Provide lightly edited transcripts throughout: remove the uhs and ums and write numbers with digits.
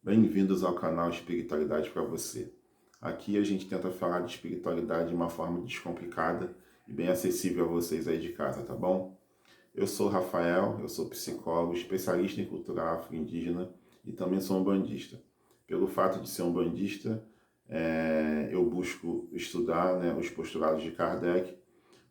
Bem-vindos ao canal Espiritualidade para você. Aqui a gente tenta falar de espiritualidade de uma forma descomplicada e bem acessível a vocês aí de casa, tá bom? Eu sou o Rafael, eu sou psicólogo, especialista em cultura afro-indígena e também sou um bandista. Pelo fato de ser um bandista, eu busco estudar, né, os postulados de Kardec,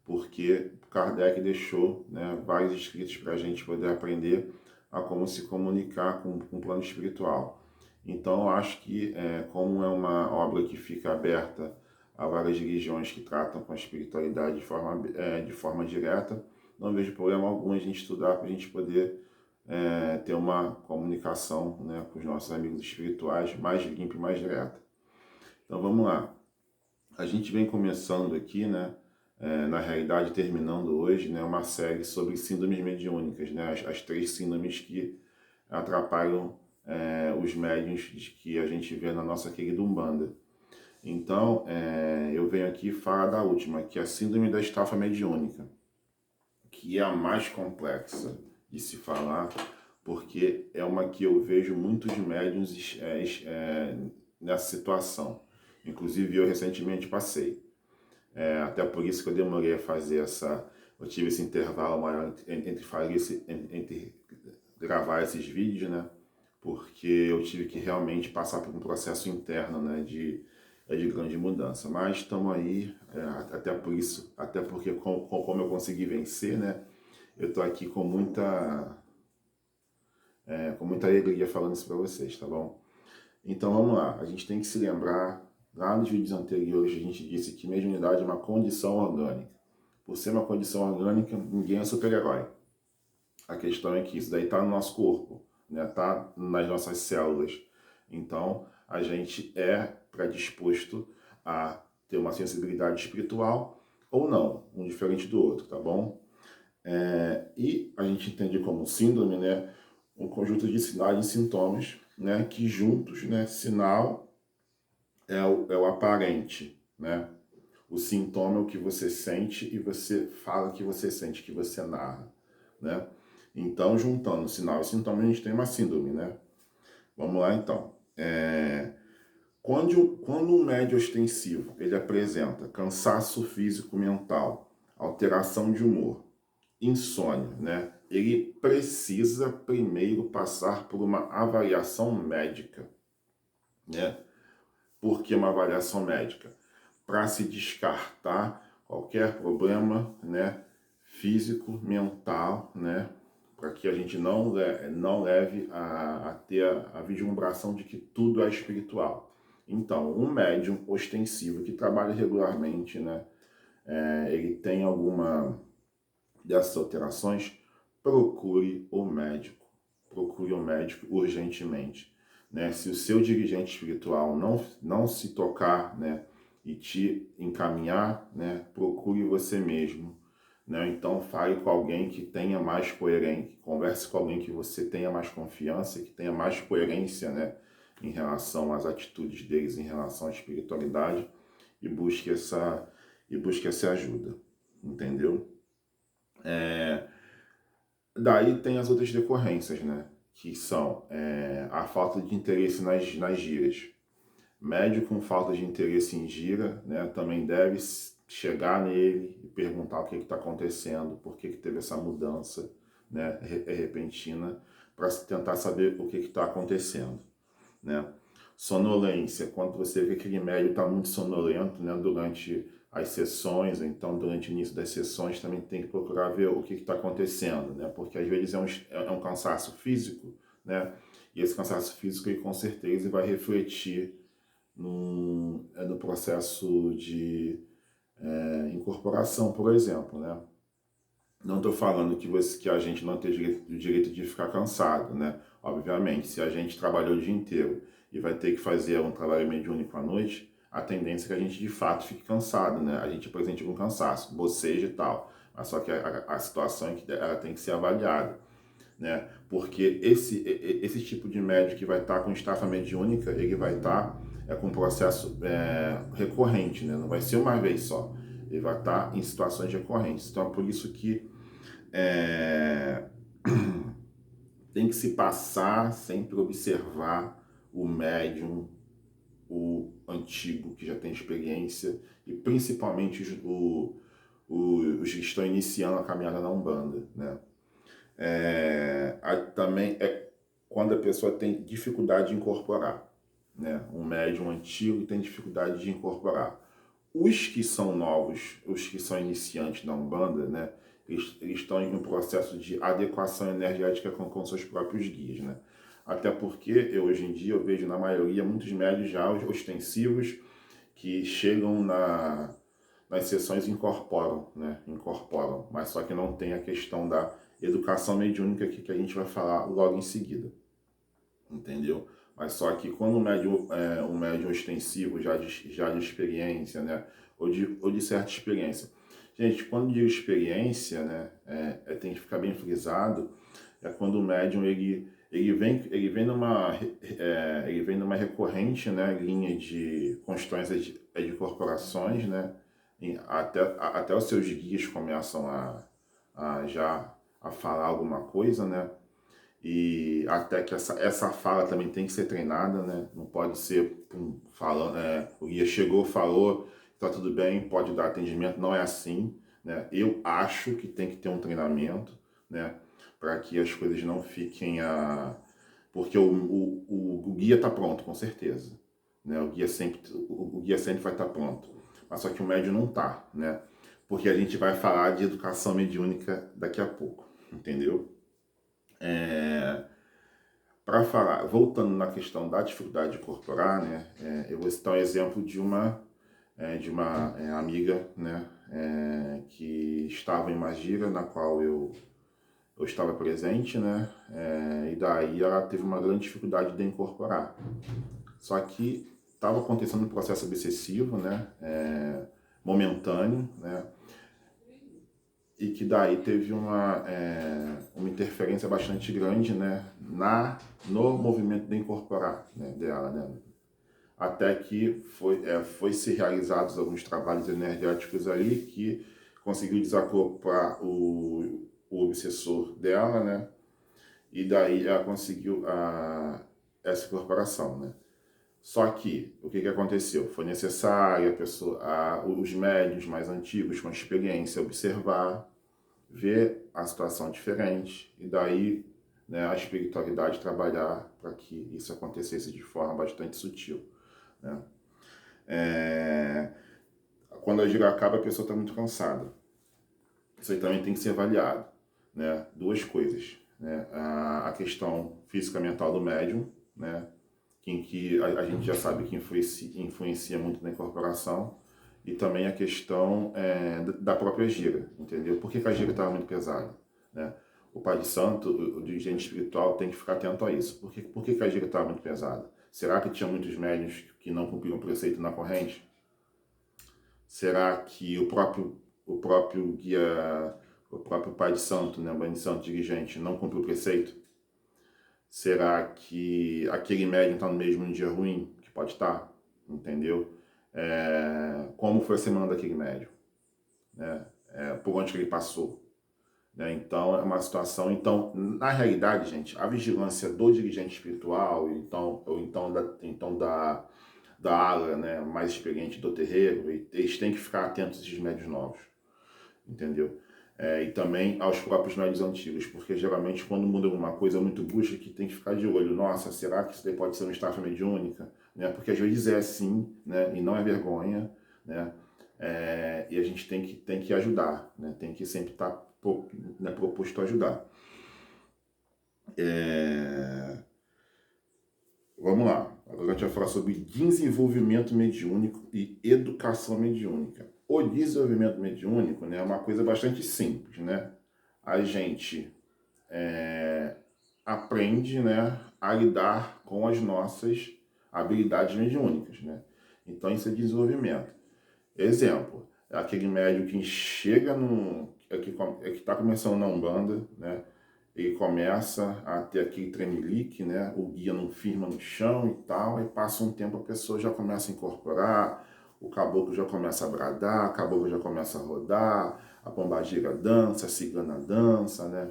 porque Kardec deixou, né, vários escritos para a gente poder aprender a como se comunicar com o plano espiritual. Então, eu acho que, como é uma obra que fica aberta a várias religiões que tratam com a espiritualidade de forma direta, não vejo problema algum a gente estudar para a gente poder ter uma comunicação, né, com os nossos amigos espirituais mais limpa e mais direta. Então, vamos lá. A gente vem começando aqui, né, na realidade terminando hoje, né, uma série sobre síndromes mediúnicas, né, as três síndromes que atrapalham os médiuns que a gente vê na nossa querida Umbanda. Então, eu venho aqui falar da última, que é a síndrome da estafa mediúnica, que é a mais complexa de se falar, porque é uma que eu vejo muitos médiuns nessa situação. Inclusive, eu recentemente passei. Até por isso que eu demorei a fazer eu tive esse intervalo maior entre gravar esses vídeos, né? Porque eu tive que realmente passar por um processo interno, né, de grande mudança. Mas estamos aí, até por isso, até porque como eu consegui vencer, né, eu estou aqui com muita alegria falando isso para vocês, tá bom? Então vamos lá, a gente tem que se lembrar, lá nos vídeos anteriores a gente disse que mediunidade é uma condição orgânica. Por ser uma condição orgânica, ninguém é super-herói. A questão é que isso daí está no nosso corpo, né? Está nas nossas células. Então, a gente é predisposto a ter uma sensibilidade espiritual ou não, um diferente do outro, tá bom? E a gente entende como síndrome, né, um conjunto de sinais e sintomas, né, que juntos, né, sinal é o aparente, né? O sintoma é o que você sente e você fala que você sente, que você narra, né? Então, juntando sinal e sintoma, a gente tem uma síndrome, né? Vamos lá, então. Quando um médio ostensivo, ele apresenta cansaço físico-mental, alteração de humor, insônia, né? Ele precisa primeiro passar por uma avaliação médica, né? Por que uma avaliação médica? Para se descartar qualquer problema, né, físico, mental, né, para que a gente não leve a ter a vislumbração de que tudo é espiritual. Então, um médium ostensivo que trabalha regularmente, né, ele tem alguma dessas alterações, procure o médico urgentemente. Né? Se o seu dirigente espiritual não se tocar, né, e te encaminhar, né, procure você mesmo. Né? Então fale com alguém que tenha mais coerência, converse com alguém que você tenha mais confiança, que tenha mais coerência, né, em relação às atitudes deles, em relação à espiritualidade, e busque essa ajuda, entendeu? Daí tem as outras decorrências, né? Que são a falta de interesse nas giras. Médio com falta de interesse em gira, né, também deve chegar nele e perguntar o que está acontecendo, por que teve essa mudança, né, repentina, para tentar saber o que está acontecendo. Né? Sonolência, quando você vê que aquele médio está muito sonolento, né, durante as sessões, então durante o início das sessões também tem que procurar ver o que está acontecendo, né, porque às vezes é um cansaço físico, né, e esse cansaço físico ele, com certeza vai refletir no processo de incorporação, por exemplo, né. Não estou falando que a gente não tem o direito de ficar cansado, né? Obviamente, se a gente trabalhou o dia inteiro e vai ter que fazer um trabalho mediúnico à noite, a tendência é que a gente de fato fique cansado, né? A gente apresente algum cansaço, boceja e tal. Mas só que a situação é que ela tem que ser avaliada, né? Porque esse tipo de médico que vai estar com estafa mediúnica, ele vai estar com um processo recorrente, né? Não vai ser uma vez só. Ele vai estar em situações recorrentes. Então, é por isso que é, tem que se passar sempre observar o médium, o antigo que já tem experiência e principalmente os que estão iniciando a caminhada na Umbanda, né? Também é quando a pessoa tem dificuldade de incorporar, né? Um médium antigo tem dificuldade de incorporar. Os que são novos, os que são iniciantes da Umbanda, né? Eles estão em um processo de adequação energética com seus próprios guias, né? Até porque hoje em dia eu vejo na maioria muitos médios já ostensivos que chegam nas sessões e incorporam, né? Incorporam, mas só que não tem a questão da educação mediúnica que a gente vai falar logo em seguida, entendeu? Mas só que quando um médium extensivo, já de experiência, né? Ou de certa experiência. Gente, quando digo experiência, né? Tem que ficar bem frisado, é quando o médium ele vem numa recorrente, né, linha de constões de corporações, né? Até os seus guias começam a falar alguma coisa, né? E até que essa fala também tem que ser treinada, né? Não pode ser falando, o guia chegou, falou, tá tudo bem, pode dar atendimento, não é assim, né? Eu acho que tem que ter um treinamento, né? Para que as coisas não fiquem porque o guia tá pronto, com certeza, né? O guia sempre vai estar pronto, mas só que o médium não tá, né? Porque a gente vai falar de educação mediúnica daqui a pouco, entendeu? Para falar, voltando na questão da dificuldade de incorporar, né, eu vou citar um exemplo de uma amiga, né, que estava em uma gira na qual eu estava presente, né, e daí ela teve uma grande dificuldade de incorporar. Só que estava acontecendo um processo obsessivo, né, momentâneo, né, e que daí teve uma interferência bastante grande, né, no movimento de incorporar, né, dela, né, até que foi se realizados alguns trabalhos energéticos ali que conseguiu desacoplar o obsessor dela, né, e daí ela conseguiu essa incorporação, né. Só que, o que aconteceu? Foi necessário os médiuns mais antigos com experiência observar, ver a situação diferente e daí, né, a espiritualidade trabalhar para que isso acontecesse de forma bastante sutil, né? Quando a gira acaba, a pessoa está muito cansada. Isso aí também tem que ser avaliado, né? Duas coisas, né? A questão física mental do médium, né? Que a gente já sabe que influencia muito na incorporação, e também a questão da própria gira, entendeu? Por que a gira estava muito pesada, né? O pai de santo, o dirigente espiritual, tem que ficar atento a isso. Por que a gira estava muito pesada? Será que tinha muitos médiuns que não cumpriam o preceito na corrente? Será que o próprio guia, o próprio pai de santo, né, o pai de santo dirigente, não cumpriu o preceito? Será que aquele médium está no mesmo dia ruim? Que pode estar, entendeu? Como foi a semana daquele médium? Né? Por onde que ele passou? Né? Então, é uma situação... Então, na realidade, gente, a vigilância do dirigente espiritual, ou então da ala, né, mais experiente do terreiro, eles têm que ficar atentos a esses médios novos, entendeu? E também aos próprios médios antigos, porque geralmente quando muda alguma coisa muito brusca, que tem que ficar de olho. Nossa, será que isso daí pode ser uma estafa mediúnica? Né? Porque às vezes é assim, né? E não é vergonha, né? E a gente tem que ajudar, né? Tem que sempre estar proposto a ajudar. Vamos lá, agora a gente vai falar sobre desenvolvimento mediúnico e educação mediúnica. O desenvolvimento mediúnico, né, é uma coisa bastante simples, né? A gente aprende, né, a lidar com as nossas habilidades mediúnicas, né? Então isso é desenvolvimento. Exemplo, aquele médium que chega que está começando na Umbanda, né? Ele começa a ter aquele tremelique, né? O guia não firma no chão e tal, e passa um tempo a pessoa já começa a incorporar, o caboclo já começa a bradar, a caboclo já começa a rodar, a pombagira dança, a cigana dança, né?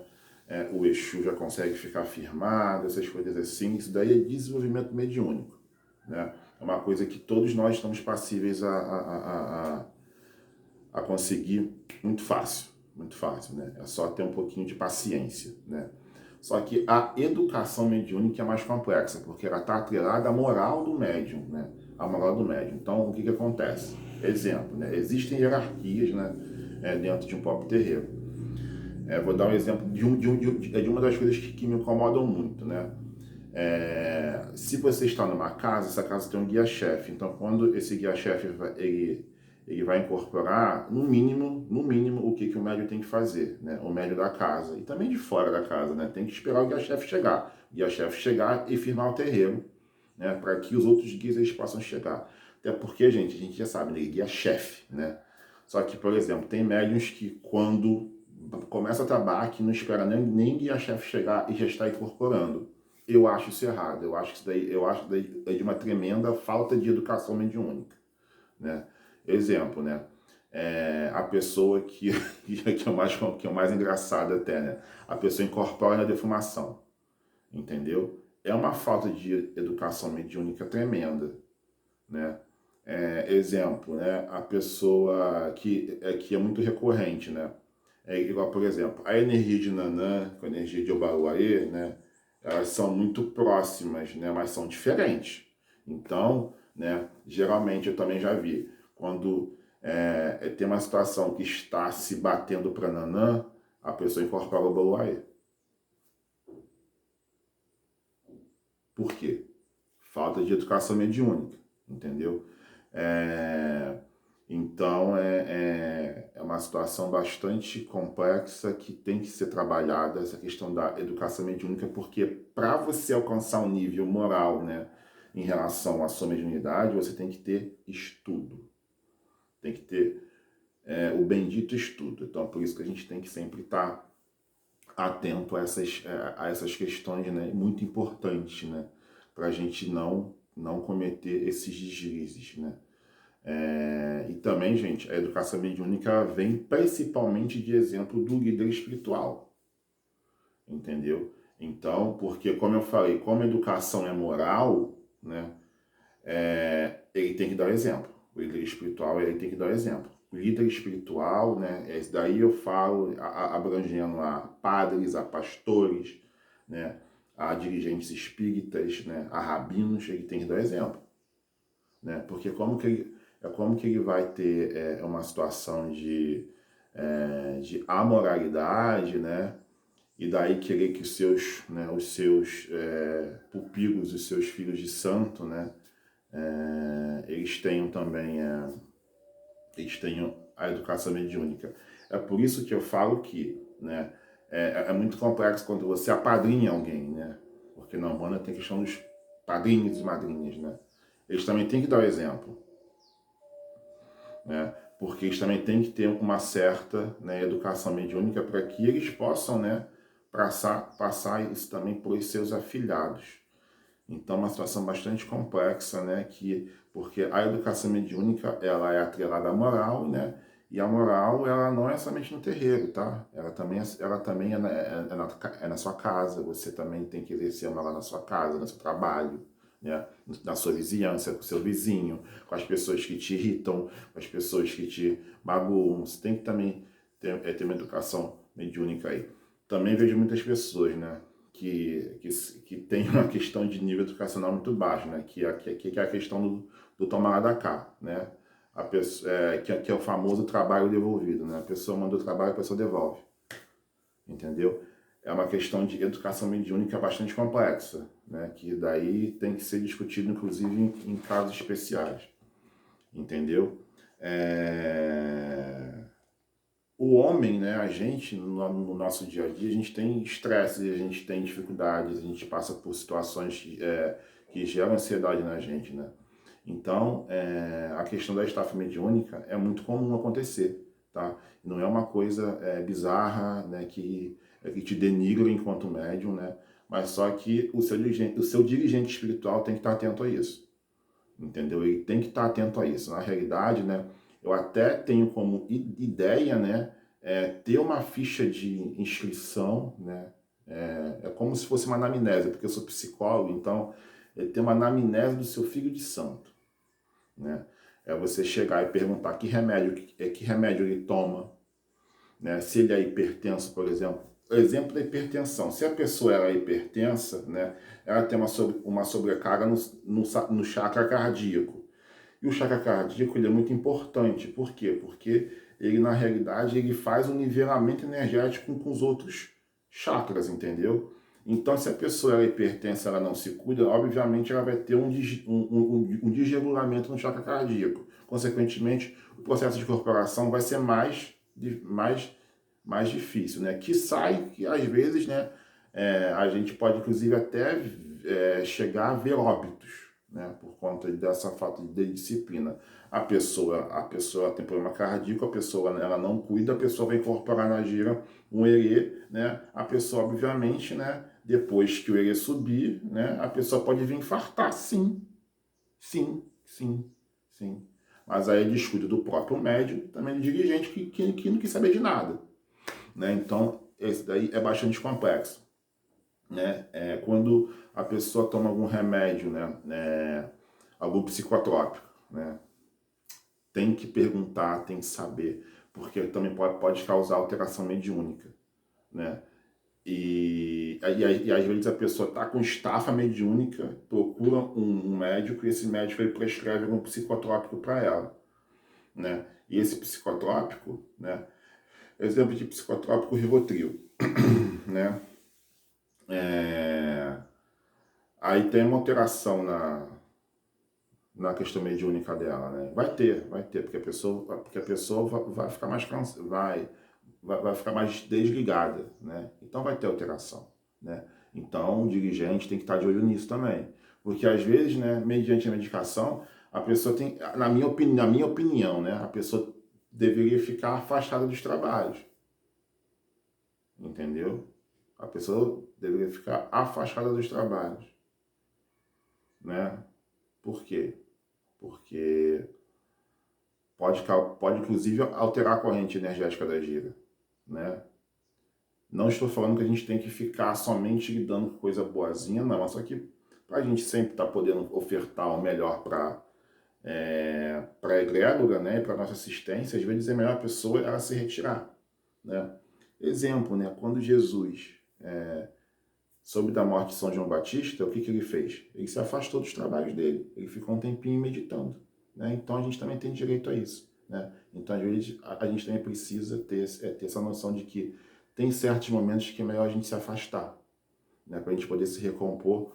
o Exu já consegue ficar firmado, essas coisas assim. Isso daí é desenvolvimento mediúnico, né? É uma coisa que todos nós estamos passíveis a conseguir muito fácil, né? É só ter um pouquinho de paciência, né? Só que a educação mediúnica é mais complexa, porque ela está atrelada à moral do médium, né? A moral do médium. Então, o que acontece? Exemplo, né? Existem hierarquias, né? Dentro de um próprio terreiro. Vou dar um exemplo de uma das coisas que me incomodam muito, né? Se você está numa casa, essa casa tem um guia-chefe. Então, quando esse guia-chefe ele vai incorporar, no mínimo, o que o médium tem que fazer, né? O médium da casa e também de fora da casa, né? Tem que esperar o guia-chefe chegar. O guia-chefe chegar e firmar o terreiro, né? Para que os outros guias eles possam chegar. Até porque, gente, a gente já sabe, né? Guia-chefe, né? Só que, por exemplo, tem médiums que quando começa a trabalhar, que não espera nem guia-chefe chegar e já está incorporando. Eu acho isso errado. Eu acho que daí é de uma tremenda falta de educação mediúnica, né? Exemplo, né? A pessoa que é o mais engraçado até, né? A pessoa incorpora na defumação, entendeu? É uma falta de educação mediúnica tremenda, né? Exemplo, né? A pessoa que é muito recorrente, né? É igual, por exemplo, a energia de Nanã com a energia de Obaluayê, né? Elas são muito próximas, né? Mas são diferentes. Então, né? Geralmente eu também já vi, quando tem uma situação que está se batendo para Nanã, a pessoa incorpora o Obaluayê. Por quê? Falta de educação mediúnica, entendeu? É, então é uma situação bastante complexa que tem que ser trabalhada, essa questão da educação mediúnica, porque para você alcançar um nível moral, né, em relação à sua mediunidade, você tem que ter estudo, tem que ter o bendito estudo. Então por isso que a gente tem que sempre estar atento a essas questões, né, muito importantes, né, para a gente não cometer esses deslizes, né. E também, gente, a educação mediúnica vem principalmente de exemplo do líder espiritual, entendeu? Então, porque como eu falei, como a educação é moral, né, ele tem que dar exemplo. O líder espiritual ele tem que dar exemplo. O líder espiritual, né, esse daí eu falo abrangendo a padres, a pastores, né, a dirigentes espíritas, né, a rabinos, ele tem que dar exemplo, né? Porque como que ele vai ter uma situação de amoralidade, né? E daí querer que os seus pupilos, os seus filhos de santo, né? Eles tenham também eles tenham a educação mediúnica. É por isso que eu falo que, né? É muito complexo quando você apadrinha alguém, né? Porque na Umbanda tem a questão dos padrinhos e madrinhas, né? Eles também têm que dar o exemplo, né? Porque eles também têm que ter uma certa, né, educação mediúnica para que eles possam, né, passar isso também para os seus afilhados. Então, é uma situação bastante complexa, né, porque a educação mediúnica ela é atrelada à moral, né, e a moral ela não é somente no terreiro, tá? Ela também é na sua casa. Você também tem que exercer a moral na sua casa, no seu trabalho, né, na sua vizinhança, com o seu vizinho, com as pessoas que te irritam, com as pessoas que te magoam. Você tem que também ter uma educação mediúnica aí. Também vejo muitas pessoas, né, que tem uma questão de nível educacional muito baixo, né, que é a questão do tomar lá da cá, né, que é o famoso trabalho devolvido, né, a pessoa manda o trabalho, a pessoa devolve, entendeu? É uma questão de educação mediúnica bastante complexa, né, que daí tem que ser discutido, inclusive, em casos especiais, entendeu? O homem, né, a gente, no nosso dia a dia, a gente tem estresse, a gente tem dificuldades, a gente passa por situações que geram ansiedade na gente, né? Então, a questão da estafa mediúnica é muito comum acontecer, tá? Não é uma coisa bizarra, né, que te denigra enquanto médium, né? Mas só que o seu dirigente espiritual tem que estar atento a isso, entendeu? Ele tem que estar atento a isso. Na realidade, né, eu até tenho como ideia, né, ter uma ficha de inscrição, né? É como se fosse uma anamnese, porque eu sou psicólogo, então ter uma anamnese do seu filho de santo, né? É você chegar e perguntar que remédio ele toma, né? Se ele é hipertenso, por exemplo. Exemplo da hipertensão. Se a pessoa é hipertensa, né? Ela tem uma sobrecarga no chakra cardíaco. E o chakra cardíaco ele é muito importante. Por quê? Porque ele, na realidade, ele faz um nivelamento energético com os outros chakras, entendeu? Então, se a pessoa é hipertensa, ela não se cuida, obviamente ela vai ter um desregulamento no chakra cardíaco. Consequentemente, o processo de incorporação vai ser mais difícil, né? Que às vezes, né, a gente pode, inclusive, até chegar a ver óbitos, né, por conta dessa falta de disciplina. A pessoa tem problema cardíaco, a pessoa ela não cuida, a pessoa vai incorporar na gira um erê, né? A pessoa, obviamente, né, depois que o erê subir, né, a pessoa pode vir infartar, sim. Sim, sim, sim. Mas aí é descuido do próprio médico, também do dirigente que não quis saber de nada, né? Então, esse daí é bastante complexo, né? Quando a pessoa toma algum remédio, né? Algum psicotrópico, né? Tem que perguntar, tem que saber, porque também pode causar alteração mediúnica, né? E às vezes a pessoa está com estafa mediúnica, procura um médico e esse médico ele prescreve um psicotrópico para ela, né? E esse psicotrópico, né? Exemplo de psicotrópico, Rivotril, né? Aí tem uma alteração na questão mediúnica dela, né? Vai ter, porque a pessoa vai ficar mais vai ficar mais desligada, né? Então vai ter alteração, né? Então o dirigente tem que estar de olho nisso também, porque às vezes, né, mediante a medicação, a pessoa tem, na minha opinião, né, a pessoa deveria ficar afastada dos trabalhos, entendeu? A pessoa deveria ficar afastada dos trabalhos, né? Por quê? Porque pode inclusive alterar a corrente energética da gira, né? Não estou falando que a gente tem que ficar somente lidando com coisa boazinha, não. Só que para a gente sempre estar podendo ofertar o melhor para a egrégora, né, para nossa assistência, às vezes é melhor a pessoa ela se retirar, né? Exemplo, né, quando Jesus soube da morte de São João Batista, o que ele fez? Ele se afastou dos trabalhos dele, ele ficou um tempinho meditando, né? Então a gente também tem direito a isso, né? Então às vezes a gente também precisa ter essa noção de que tem certos momentos que é melhor a gente se afastar, né, para a gente poder se recompor,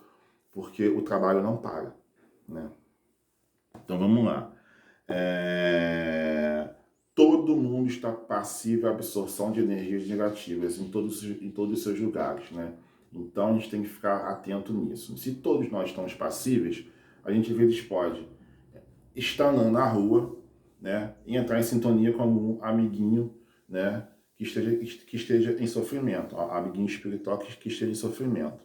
porque o trabalho não para, né? Então vamos lá. Todo mundo está passivo à absorção de energias negativas em todos os seus lugares, né? Então a gente tem que ficar atento nisso. Se todos nós estamos passíveis, a gente às vezes pode estar andando na rua, né, e entrar em sintonia com algum amiguinho, né, que esteja em sofrimento, amiguinho espiritual que esteja em sofrimento.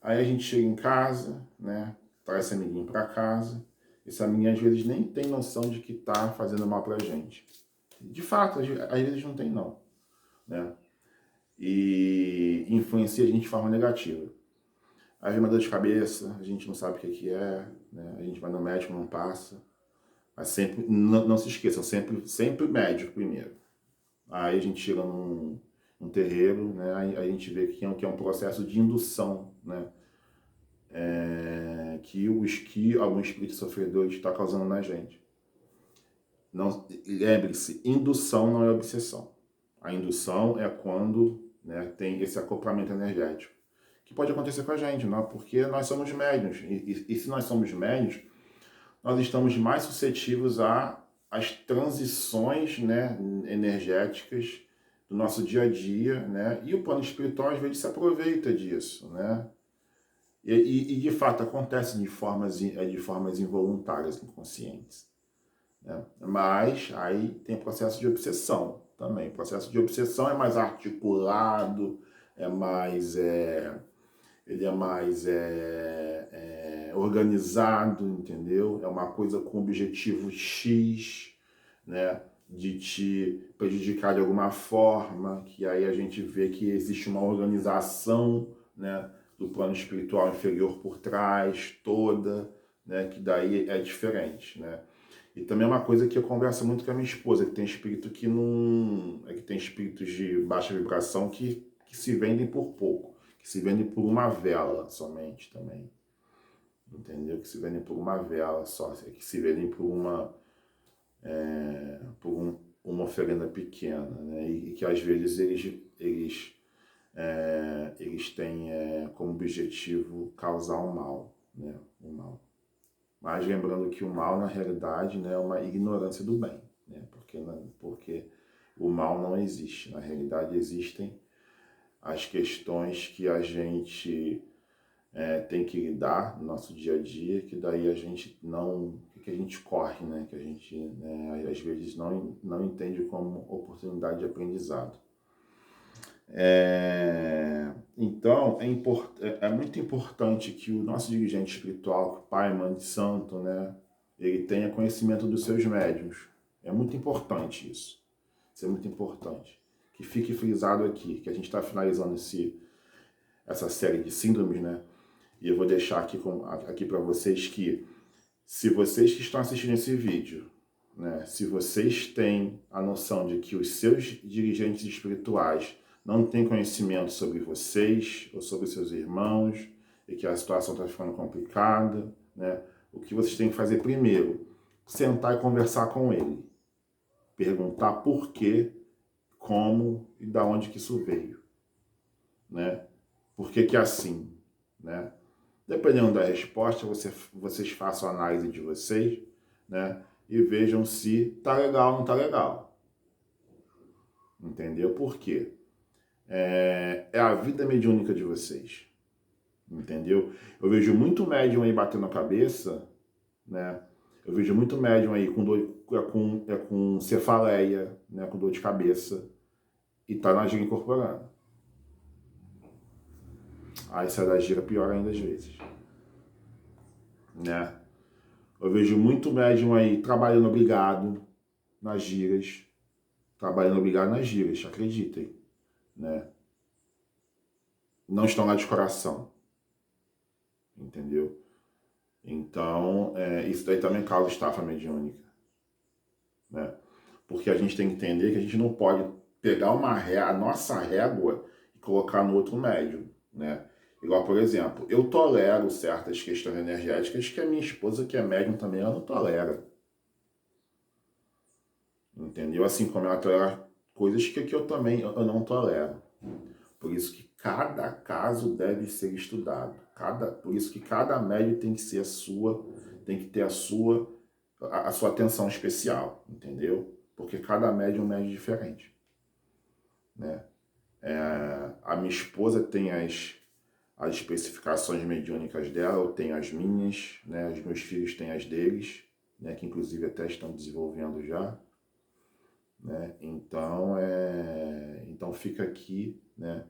Aí a gente chega em casa, né, traz esse amiguinho para casa. Esse amiguinho às vezes nem tem noção de que está fazendo mal para a gente. De fato, às vezes não tem não, né? E influencia a gente de forma negativa. Aí vem uma dor de cabeça, a gente não sabe o que é, né? A gente vai no médico, não passa. Mas sempre, não se esqueçam, sempre médico primeiro. Aí a gente chega num terreiro, né? Aí a gente vê que é um processo de indução, né? Que algum espírito sofredor está causando na gente. Lembre-se, indução não é obsessão. A indução é quando, né, tem esse acoplamento energético, que pode acontecer com a gente, não? Porque nós somos médiuns. E se nós somos médiuns, nós estamos mais suscetíveis às transições, né, energéticas do nosso dia a dia, né? E o plano espiritual às vezes se aproveita disso, né? E de fato acontece de formas involuntárias, inconscientes, né? Mas aí tem processo de obsessão também. O processo de obsessão é mais articulado, ele é mais organizado, entendeu? É uma coisa com objetivo X, né? de te prejudicar de alguma forma, que aí a gente vê que existe uma organização, né, do plano espiritual inferior por trás, toda, né, que daí é diferente, né. E também é uma coisa que eu converso muito com a minha esposa, que tem espírito que não... que tem espíritos de baixa vibração que se vendem por pouco, que se vendem por uma vela somente também, entendeu? Que se vendem por uma vela só, que se vendem por uma oferenda pequena, né? E que às vezes eles têm como objetivo causar o mal, né? O mal. Mas lembrando que o mal, na realidade, né, é uma ignorância do bem, né? Porque o mal não existe. Na realidade, existem as questões que a gente tem que lidar no nosso dia a dia, que daí a gente não... que a gente corre, né? Que a gente, né, às vezes, não entende como oportunidade de aprendizado. Então, é muito importante que o nosso dirigente espiritual, pai, mãe de santo, né, ele tenha conhecimento dos seus médiuns. É muito importante isso. Isso é muito importante. Que fique frisado aqui, que a gente está finalizando essa série de síndromes, né? E eu vou deixar aqui para vocês que, se vocês que estão assistindo esse vídeo, né, se vocês têm a noção de que os seus dirigentes espirituais não têm conhecimento sobre vocês ou sobre seus irmãos e que a situação está ficando complicada, né, o que vocês têm que fazer primeiro? Sentar e conversar com ele. Perguntar por quê, como e da onde que isso veio, né? Por que que é assim, né? Dependendo da resposta, vocês façam a análise de vocês, né? E vejam se tá legal ou não tá legal. Entendeu? Por quê? É a vida mediúnica de vocês. Entendeu? Eu vejo muito médium aí batendo a cabeça, né? Eu vejo muito médium aí com cefaleia, né? Com dor de cabeça, e tá na gira incorporando. Aí sai da gira pior ainda às vezes, né? Eu vejo muito médium aí trabalhando obrigado nas giras, acreditem, né? Não estão lá de coração, entendeu? Então, isso daí também causa estafa mediúnica, né? Porque a gente tem que entender que a gente não pode pegar a nossa régua e colocar no outro médium, né? Igual, por exemplo, eu tolero certas questões energéticas que a minha esposa, que é médium também, ela não tolera. Entendeu? Assim como ela tolera coisas que eu não tolero. Por isso que cada caso deve ser estudado. Por isso que cada médium tem que ser tem que ter a sua atenção especial, entendeu? Porque cada médium é um médium diferente, né? A minha esposa tem as especificações mediúnicas dela, eu tenho as minhas, né? Os meus filhos têm as deles, né? Que inclusive até estão desenvolvendo já, né? Então fica aqui, né,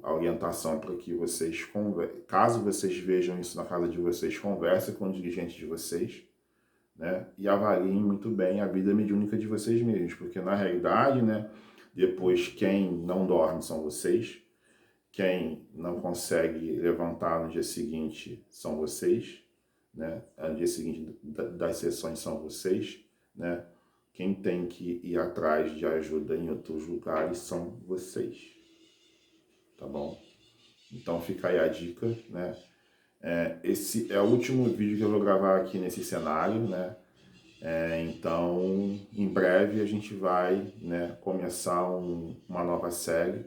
a orientação para que vocês, caso vocês vejam isso na casa de vocês, conversem com o dirigente de vocês, né, e avaliem muito bem a vida mediúnica de vocês mesmos, porque na realidade, né, depois quem não dorme são vocês, quem não consegue levantar no dia seguinte são vocês, né, no dia seguinte das sessões são vocês, né. Quem tem que ir atrás de ajuda em outros lugares são vocês, tá bom? Então fica aí a dica, né? Esse é o último vídeo que eu vou gravar aqui nesse cenário, né? Então, em breve a gente vai, né, começar uma nova série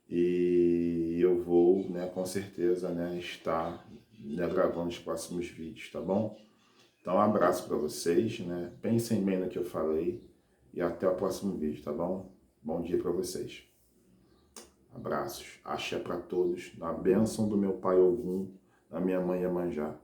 e eu vou, né, com certeza, né, estar, né, gravando os próximos vídeos, tá bom? Então, um abraço para vocês, né? Pensem bem no que eu falei e até o próximo vídeo, tá bom? Bom dia para vocês. Abraços. Axé para todos. Na bênção do meu pai Ogum, da minha mãe Iemanjá.